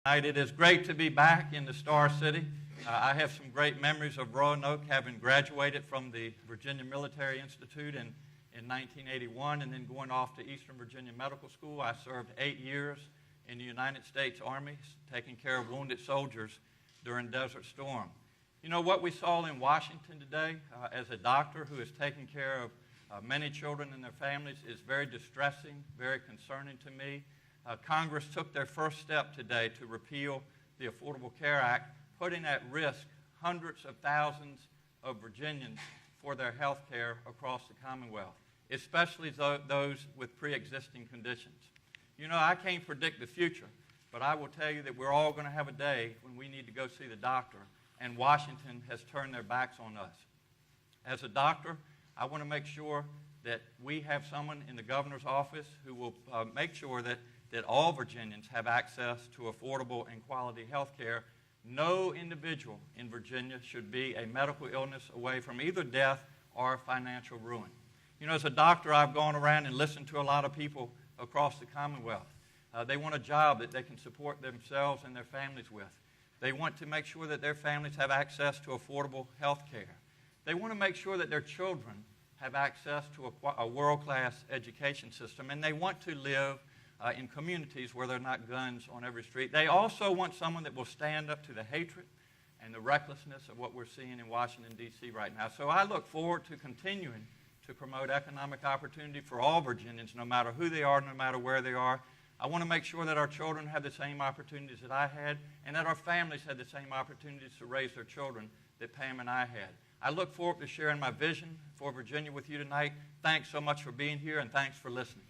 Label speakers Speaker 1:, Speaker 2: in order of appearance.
Speaker 1: It is great to be back in the Star City. I have some great memories of Roanoke, having graduated from the Virginia Military Institute in 1981 and then going off to Eastern Virginia Medical School. I served 8 years in the United States Army, taking care of wounded soldiers during Desert Storm. You know, what we saw in Washington today, as a doctor who is taking care of many children and their families, is very distressing, very concerning to me. Congress took their first step today to repeal the Affordable Care Act, putting at risk hundreds of thousands of Virginians for their health care across the Commonwealth, especially those with pre-existing conditions. You know, I can't predict the future, but I will tell you that we're all going to have a day when we need to go see the doctor, and Washington has turned their backs on us. As a doctor, I want to make sure that we have someone in the governor's office who will make sure that all Virginians have access to affordable and quality health care. No individual in Virginia should be a medical illness away from either death or financial ruin. You know, as a doctor, I've gone around and listened to a lot of people across the Commonwealth. They want a job that they can support themselves and their families with. They want to make sure that their families have access to affordable health care. They want to make sure that their children have access to a world-class education system, and they want to live in communities where there are not guns on every street. They also want someone that will stand up to the hatred and the recklessness of what we're seeing in Washington, D.C. right now. So I look forward to continuing to promote economic opportunity for all Virginians, no matter who they are, no matter where they are. I want to make sure that our children have the same opportunities that I had, and that our families had the same opportunities to raise their children that Pam and I had. I look forward to sharing my vision for Virginia with you tonight. Thanks so much for being here, and thanks for listening.